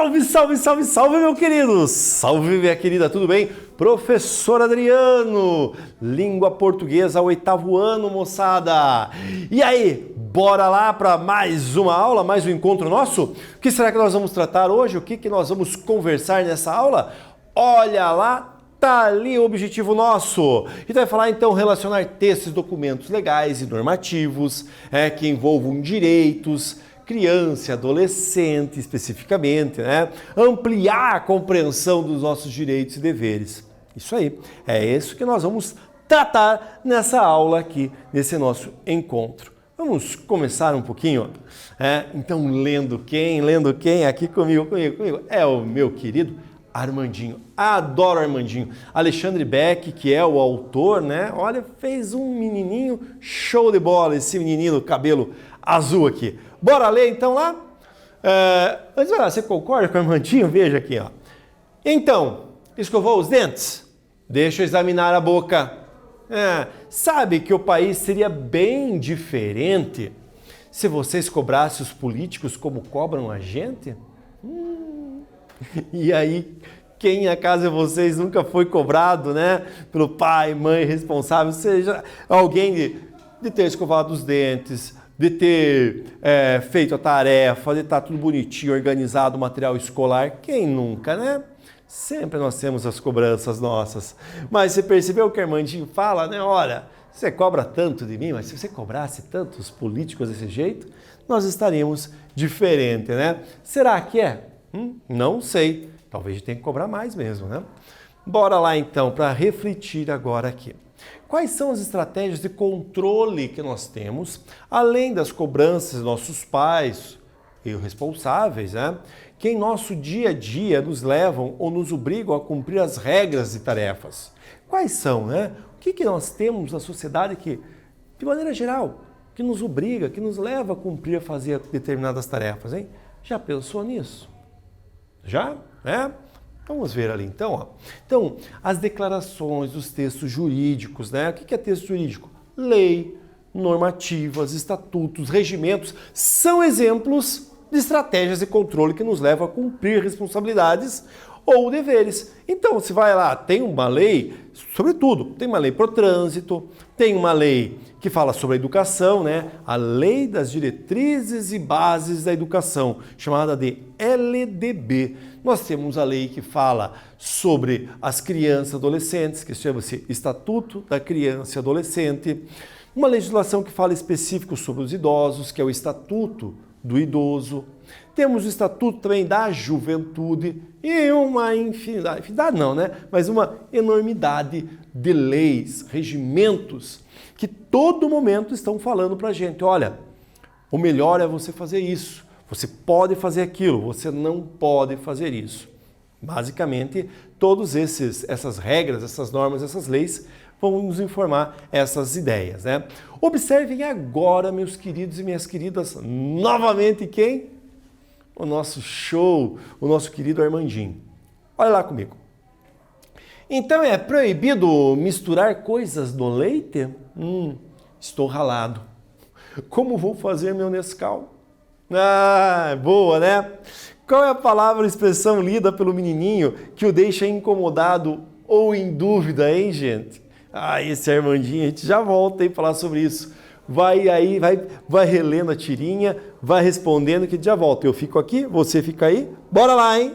Salve, salve, salve, salve, meu querido! Salve, minha querida, tudo bem? Professor Adriano, língua portuguesa, 8º ano, moçada! E aí, bora lá para mais uma aula, mais um encontro nosso? O que será que nós vamos tratar hoje? O que nós vamos conversar nessa aula? Olha lá, tá ali o objetivo nosso. E vai falar então relacionar textos e documentos legais e normativos que envolvam direitos, criança e adolescente especificamente, né? Ampliar a compreensão dos nossos direitos e deveres. Isso aí, é isso que nós vamos tratar nessa aula aqui, nesse nosso encontro. Vamos começar um pouquinho? Então, lendo quem? Aqui comigo. É o meu querido Armandinho. Adoro Armandinho. Alexandre Beck, que é o autor, né? Olha, fez um menininho show de bola, esse menininho, cabelo azul aqui. Bora ler então lá? Antes de lá, você concorda com o Armandinho? Veja aqui, ó. Então, escovou os dentes? Deixa eu examinar a boca. Sabe que o país seria bem diferente se vocês cobrassem os políticos como cobram a gente? E aí, quem a casa de vocês nunca foi cobrado, né? Pelo pai, mãe responsável, seja alguém de ter escovado os dentes, de ter feito a tarefa, de estar tudo bonitinho, organizado, o material escolar. Quem nunca, né? Sempre nós temos as cobranças nossas. Mas você percebeu o que o Armandinho fala, né? Olha, você cobra tanto de mim, mas se você cobrasse tantos políticos desse jeito, nós estaríamos diferentes, né? Será que é? Não sei. Talvez a gente tenha que cobrar mais mesmo, né? Bora lá então para refletir agora aqui. Quais são as estratégias de controle que nós temos, além das cobranças dos nossos pais e os responsáveis, né? Que em nosso dia a dia nos levam ou nos obrigam a cumprir as regras e tarefas? Quais são, né? O que nós temos na sociedade que, de maneira geral, que nos obriga, que nos leva a cumprir, a fazer determinadas tarefas, hein? Já pensou nisso? Já? Vamos ver ali então, ó. Então, as declarações dos textos jurídicos, né? O que é texto jurídico? Lei, normativas, estatutos, regimentos, são exemplos de estratégias de controle que nos levam a cumprir responsabilidades ou deveres. Então, se vai lá, tem uma lei sobre tudo. Tem uma lei para o trânsito, tem uma lei que fala sobre a educação, né? A Lei das Diretrizes e Bases da Educação, chamada de LDB. Nós temos a lei que fala sobre as crianças e adolescentes, que chama-se Estatuto da Criança e Adolescente. Uma legislação que fala específico sobre os idosos, que é o Estatuto do Idoso. Temos o Estatuto também da Juventude e uma infinidade não, né? Mas uma enormidade de leis, regimentos que todo momento estão falando para a gente, olha, o melhor é você fazer isso, você pode fazer aquilo, você não pode fazer isso. Basicamente, todas essas regras, essas normas, essas leis vão nos informar essas ideias, né? Observem agora, meus queridos e minhas queridas, novamente quem? O nosso show, o nosso querido Armandinho. Olha lá comigo. Então é proibido misturar coisas no leite? Estou ralado. Como vou fazer meu Nescau? Boa, né? Qual é a palavra ou expressão lida pelo menininho que o deixa incomodado ou em dúvida, hein, gente? Esse Armandinho, a gente já volta aí falar sobre isso. Vai aí, vai relendo a tirinha, vai respondendo que a gente já volta. Eu fico aqui, você fica aí. Bora lá, hein?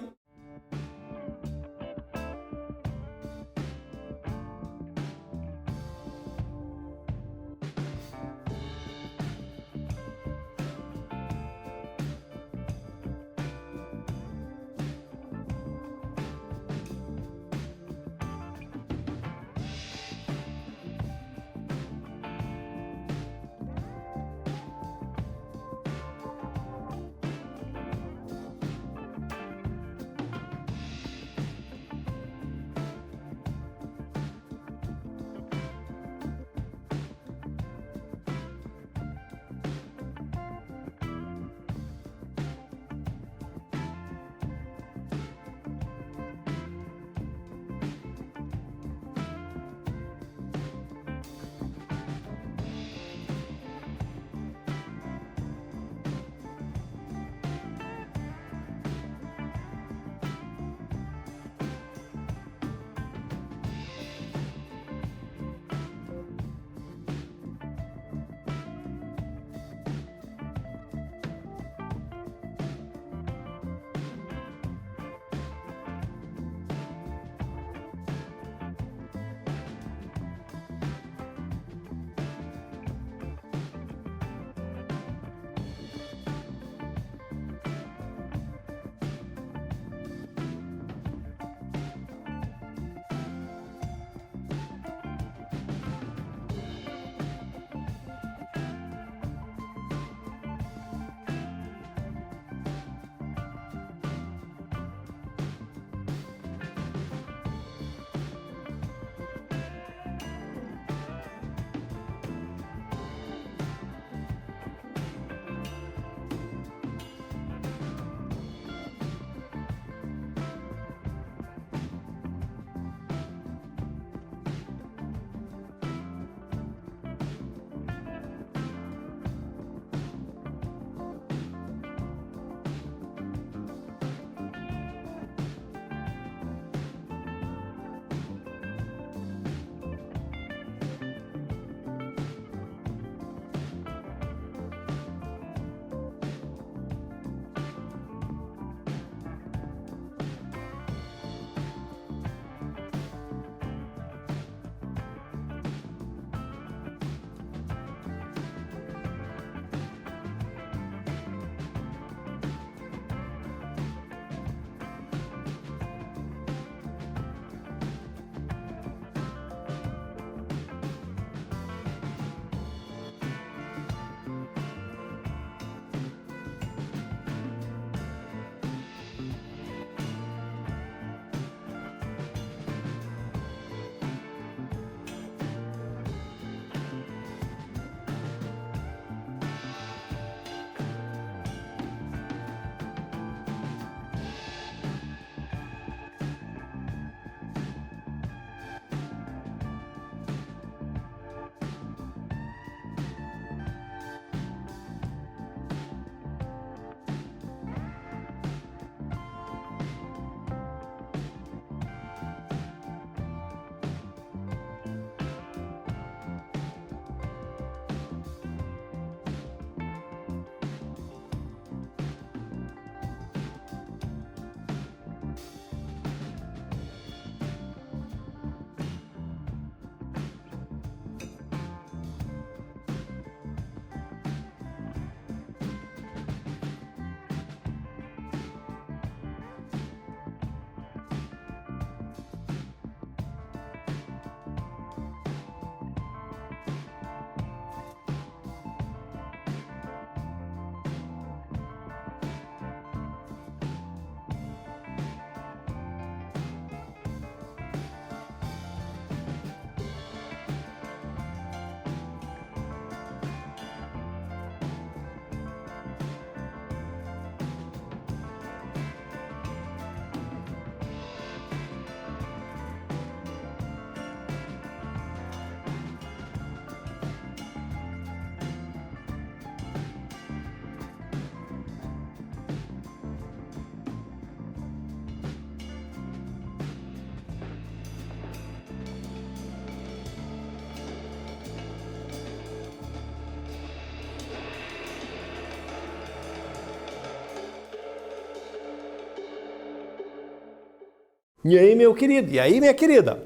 E aí, meu querido? E aí, minha querida?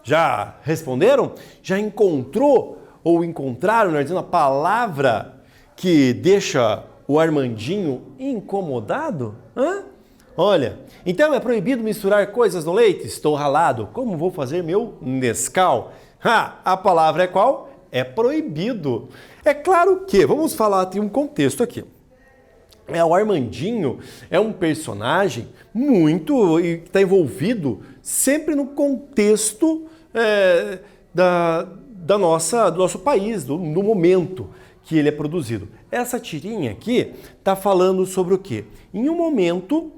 Já responderam? Já encontrou ou encontraram, nós dizendo, a palavra que deixa o Armandinho incomodado? Hã? Olha, então é proibido misturar coisas no leite? Estou ralado. Como vou fazer meu Nescau? A palavra é qual? É proibido. É claro que, vamos falar de um contexto aqui. O Armandinho é um personagem muito e está envolvido sempre no contexto do nosso país, do momento que ele é produzido. Essa tirinha aqui está falando sobre o quê? Em um momento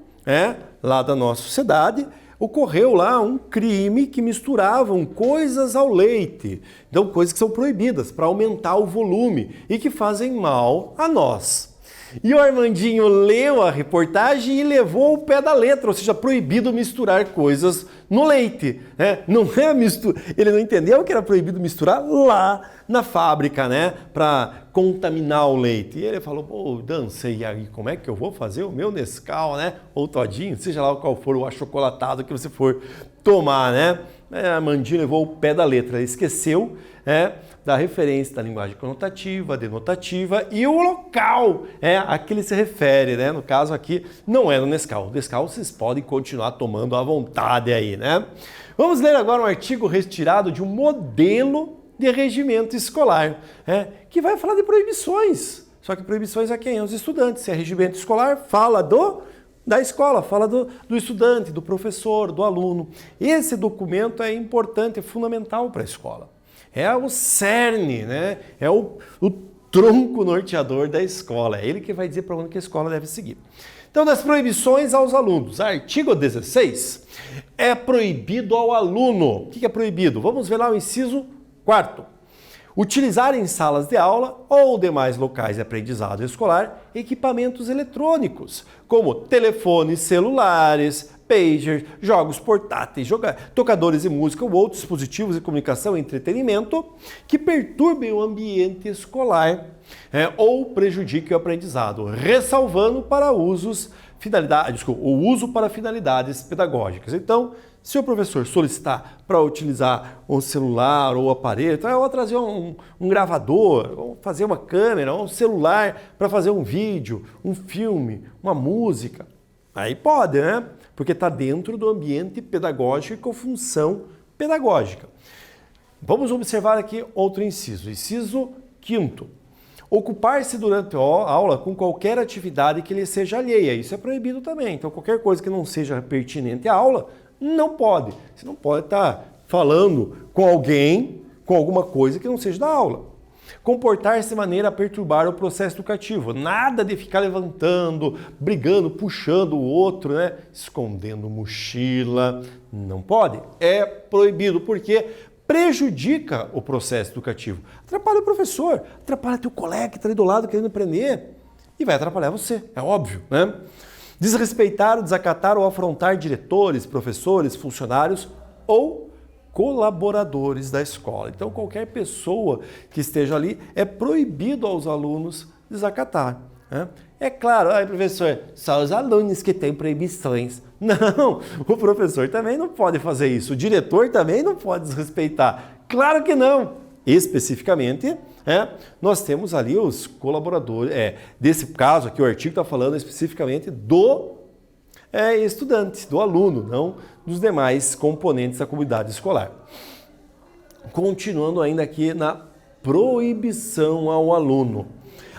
lá da nossa sociedade, ocorreu lá um crime que misturavam coisas ao leite. Então, coisas que são proibidas para aumentar o volume e que fazem mal a nós. E o Armandinho leu a reportagem e levou o pé da letra, ou seja, proibido misturar coisas no leite. Não é mistura. Ele não entendeu que era proibido misturar lá na fábrica, para contaminar o leite. E ele falou, pô, dancei, e aí como é que eu vou fazer o meu Nescau, ou todinho, seja lá qual for o achocolatado que você for tomar, Armandinho levou o pé da letra, ele esqueceu da referência da linguagem conotativa, denotativa e o local a que ele se refere, No caso aqui, não é no Nescau. O Nescau vocês podem continuar tomando à vontade aí, Vamos ler agora um artigo retirado de um modelo de regimento escolar, que vai falar de proibições. Só que proibições a quem? Aos estudantes. Se é regimento escolar, fala da escola, fala do estudante, do professor, do aluno. Esse documento é importante, é fundamental para a escola. É o cerne, é o tronco norteador da escola. É ele que vai dizer para onde que a escola deve seguir. Então, das proibições aos alunos. Artigo 16. É proibido ao aluno. O que é proibido? Vamos ver lá o inciso 4º. Utilizar em salas de aula ou demais locais de aprendizado escolar equipamentos eletrônicos, como telefones celulares, pagers, jogos portáteis, tocadores de música ou outros dispositivos de comunicação e entretenimento que perturbem o ambiente escolar ou prejudiquem o aprendizado, ressalvando para o uso para finalidades pedagógicas. Então, se o professor solicitar para utilizar um celular ou aparelho, então eu vou trazer um gravador, ou fazer uma câmera, ou um celular para fazer um vídeo, um filme, uma música, aí pode, Porque está dentro do ambiente pedagógico e com função pedagógica. Vamos observar aqui outro inciso. Inciso 5º. Ocupar-se durante a aula com qualquer atividade que lhe seja alheia. Isso é proibido também. Então, qualquer coisa que não seja pertinente à aula, não pode. Você não pode estar falando com alguém, com alguma coisa que não seja da aula. Comportar-se de maneira a perturbar o processo educativo. Nada de ficar levantando, brigando, puxando o outro, escondendo mochila. Não pode. É proibido, porque prejudica o processo educativo. Atrapalha o professor, atrapalha teu colega que está ali do lado querendo aprender e vai atrapalhar você, é óbvio, Desrespeitar, desacatar ou afrontar diretores, professores, funcionários ou colaboradores da escola. Então, qualquer pessoa que esteja ali, é proibido aos alunos desacatar. É claro, professor, só os alunos que têm proibições. Não, o professor também não pode fazer isso, o diretor também não pode desrespeitar. Claro que não. Especificamente, nós temos ali os colaboradores, desse caso aqui o artigo está falando especificamente do estudante, do aluno, não dos demais componentes da comunidade escolar. Continuando ainda aqui na proibição ao aluno.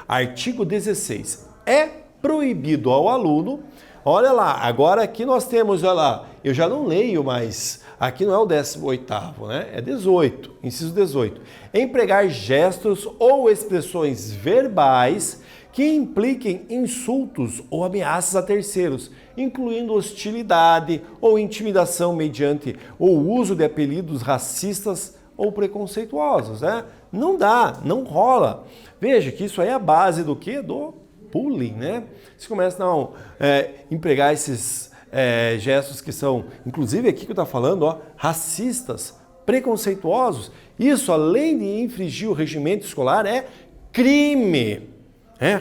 Artigo 16. É proibido ao aluno, olha lá, agora aqui nós temos, olha lá, eu já não leio mais, aqui não é o 18º, É 18, inciso 18. Empregar gestos ou expressões verbais que impliquem insultos ou ameaças a terceiros, incluindo hostilidade ou intimidação mediante o uso de apelidos racistas ou preconceituosos, Não dá, não rola. Veja que isso aí é a base do quê? Do bullying, Você começa a empregar esses gestos que são, inclusive aqui que eu estou falando, racistas, preconceituosos. Isso, além de infringir o regimento escolar, é crime.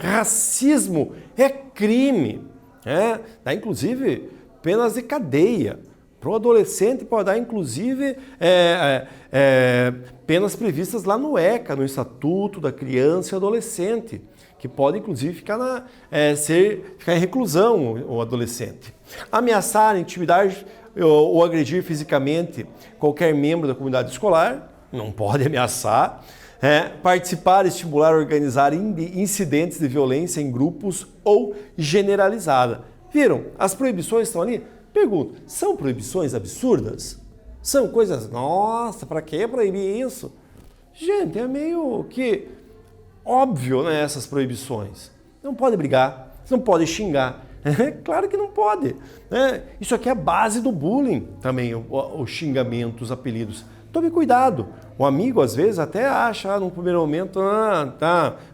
Racismo é crime. Dá inclusive penas de cadeia. Para o adolescente pode dar, inclusive, penas previstas lá no ECA, no Estatuto da Criança e Adolescente, que pode, inclusive, ficar em reclusão o adolescente. Ameaçar, intimidar ou agredir fisicamente qualquer membro da comunidade escolar, não pode ameaçar. Participar, estimular, organizar incidentes de violência em grupos ou generalizada. Viram? As proibições estão ali. Pergunto, são proibições absurdas? São coisas, nossa, para que proibir isso? Gente, é meio que óbvio, né, essas proibições. Não pode brigar, não pode xingar. Claro que não pode. Né? Isso aqui é a base do bullying também, o xingamento, os apelidos. Tome cuidado. O amigo, às vezes, até acha, num primeiro momento,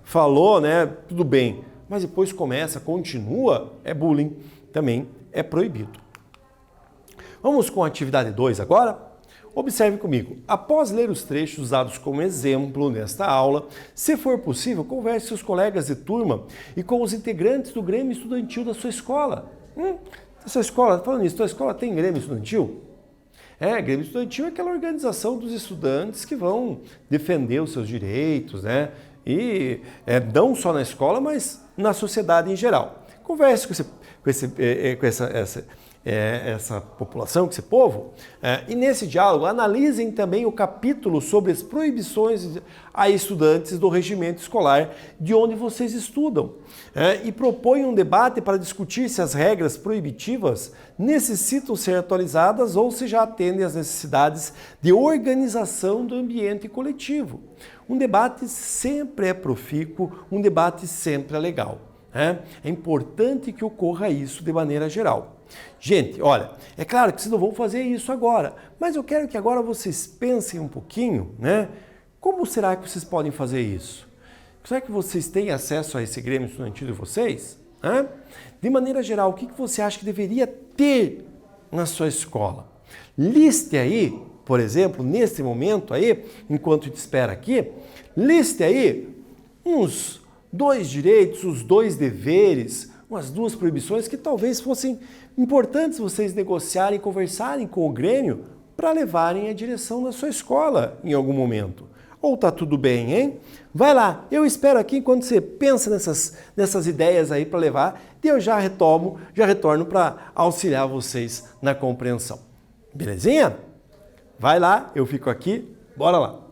falou, né, tudo bem. Mas depois continua, é bullying, também é proibido. Vamos com a atividade 2 agora? Observe comigo. Após ler os trechos usados como exemplo nesta aula, se for possível, converse com os colegas de turma e com os integrantes do Grêmio Estudantil da sua escola. Sua escola, falando nisso, sua escola tem Grêmio Estudantil? Grêmio Estudantil é aquela organização dos estudantes que vão defender os seus direitos, né? E não só na escola, mas na sociedade em geral. Converse com essa população, com esse povo, e nesse diálogo analisem também o capítulo sobre as proibições a estudantes do regimento escolar de onde vocês estudam, e proponham um debate para discutir se as regras proibitivas necessitam ser atualizadas ou se já atendem às necessidades de organização do ambiente coletivo. Um debate sempre é profícuo, um debate sempre é legal. É importante que ocorra isso de maneira geral. Gente, olha, é claro que vocês não vão fazer isso agora, mas eu quero que agora vocês pensem um pouquinho, né? Como será que vocês podem fazer isso? Será que vocês têm acesso a esse Grêmio Estudantil de vocês? De maneira geral, o que você acha que deveria ter na sua escola? Liste aí, por exemplo, nesse momento aí, enquanto te espera aqui, liste aí uns 2 direitos, os 2 deveres, umas 2 proibições que talvez fossem importantes vocês negociarem, conversarem com o Grêmio para levarem a direção da sua escola em algum momento. Ou tá tudo bem, hein? Vai lá, eu espero aqui enquanto você pensa nessas ideias aí para levar, e eu já retorno para auxiliar vocês na compreensão. Belezinha? Vai lá, eu fico aqui, bora lá.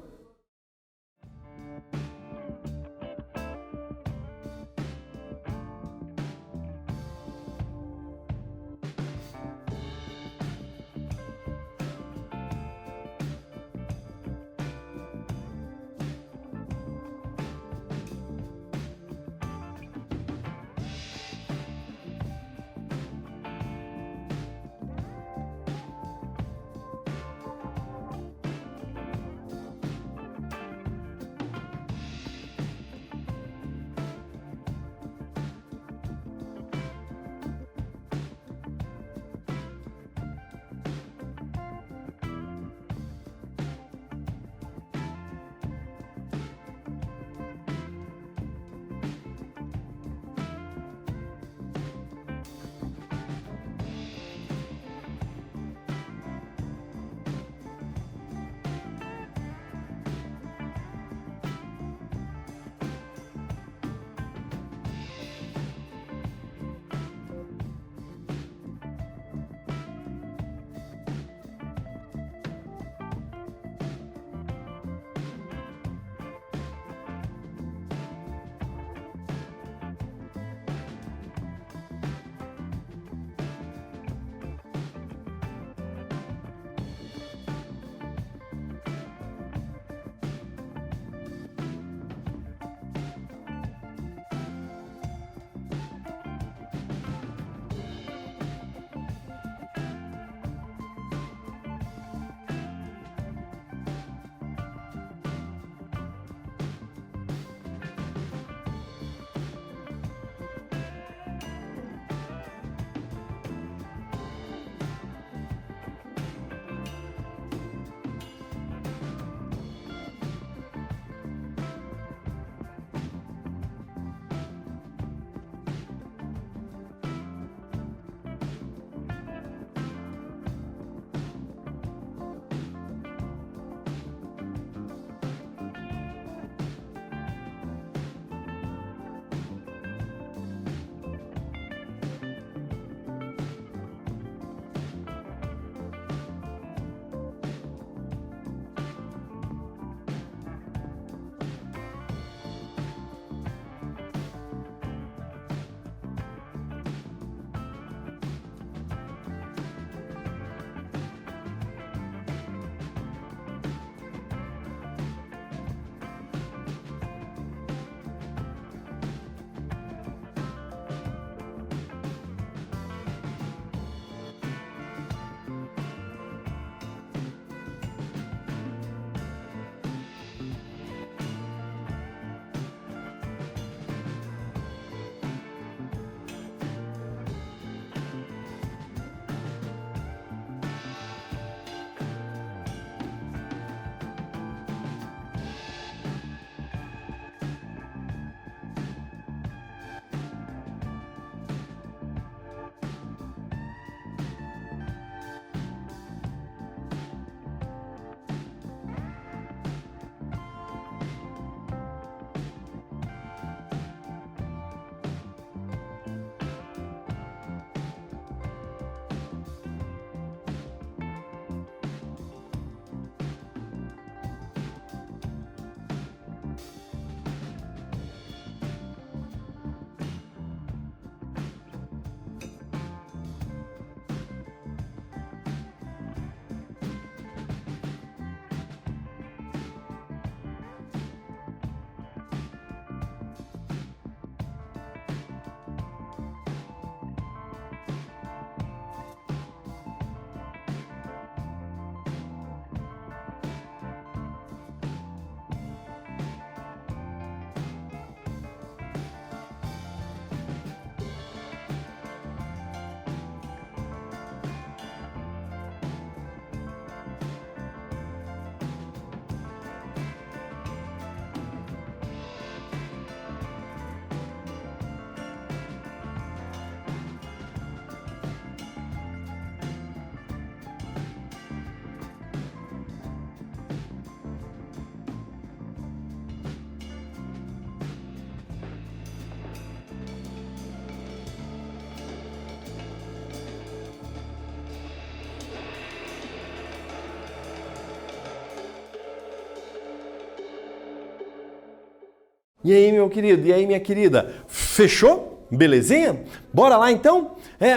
E aí, meu querido? E aí, minha querida? Fechou? Belezinha? Bora lá então?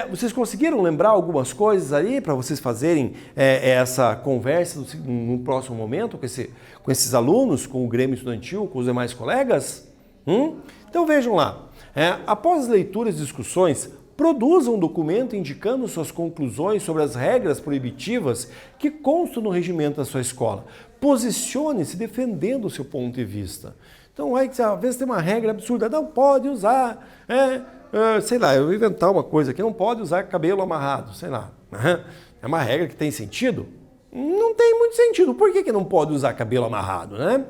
Vocês conseguiram lembrar algumas coisas aí para vocês fazerem essa conversa no próximo momento com esses alunos, com o Grêmio Estudantil, com os demais colegas? Então vejam lá. Após as leituras e discussões, produza um documento indicando suas conclusões sobre as regras proibitivas que constam no regimento da sua escola. Posicione-se defendendo o seu ponto de vista. Então, às vezes tem uma regra absurda, não pode usar, sei lá, eu vou inventar uma coisa aqui, não pode usar cabelo amarrado, sei lá. É uma regra que tem sentido? Não tem muito sentido. Por que não pode usar cabelo amarrado, né?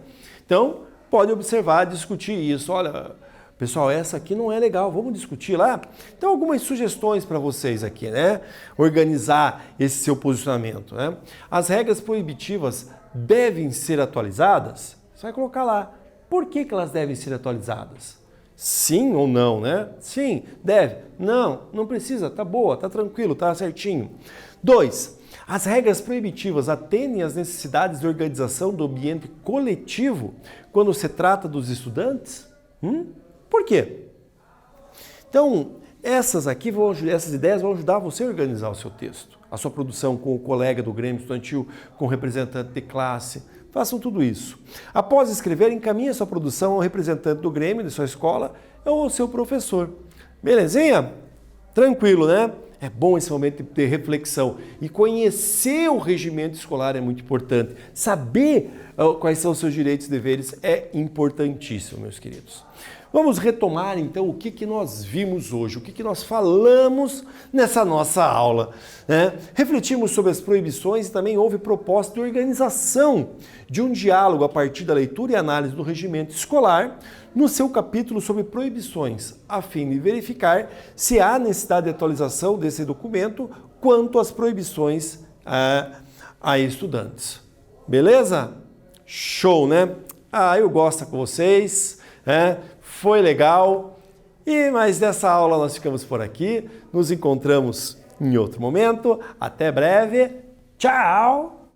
Então, pode observar, discutir isso. Olha, pessoal, essa aqui não é legal, vamos discutir lá? Então, algumas sugestões para vocês aqui, né? Organizar esse seu posicionamento, né? As regras proibitivas devem ser atualizadas? Você vai colocar lá. Por que elas devem ser atualizadas? Sim ou não, né? Sim, deve. Não, não precisa, tá boa, tá tranquilo, tá certinho. 2. As regras proibitivas atendem às necessidades de organização do ambiente coletivo quando se trata dos estudantes? Por quê? Então, essas ideias vão ajudar você a organizar o seu texto, a sua produção com o colega do Grêmio Estudantil, com o representante de classe. Façam tudo isso. Após escrever, encaminhe a sua produção ao representante do Grêmio, de sua escola, ou ao seu professor. Belezinha? Tranquilo, né? É bom esse momento de ter reflexão. E conhecer o regimento escolar é muito importante. Saber quais são os seus direitos e deveres é importantíssimo, meus queridos. Vamos retomar então o que nós vimos hoje, o que nós falamos nessa nossa aula, né? Refletimos sobre as proibições e também houve proposta de organização de um diálogo a partir da leitura e análise do regimento escolar no seu capítulo sobre proibições, a fim de verificar se há necessidade de atualização desse documento quanto às proibições a estudantes. Beleza? Show, né? Eu gosto com vocês, né? Foi legal, mas nessa aula nós ficamos por aqui, nos encontramos em outro momento, até breve, tchau!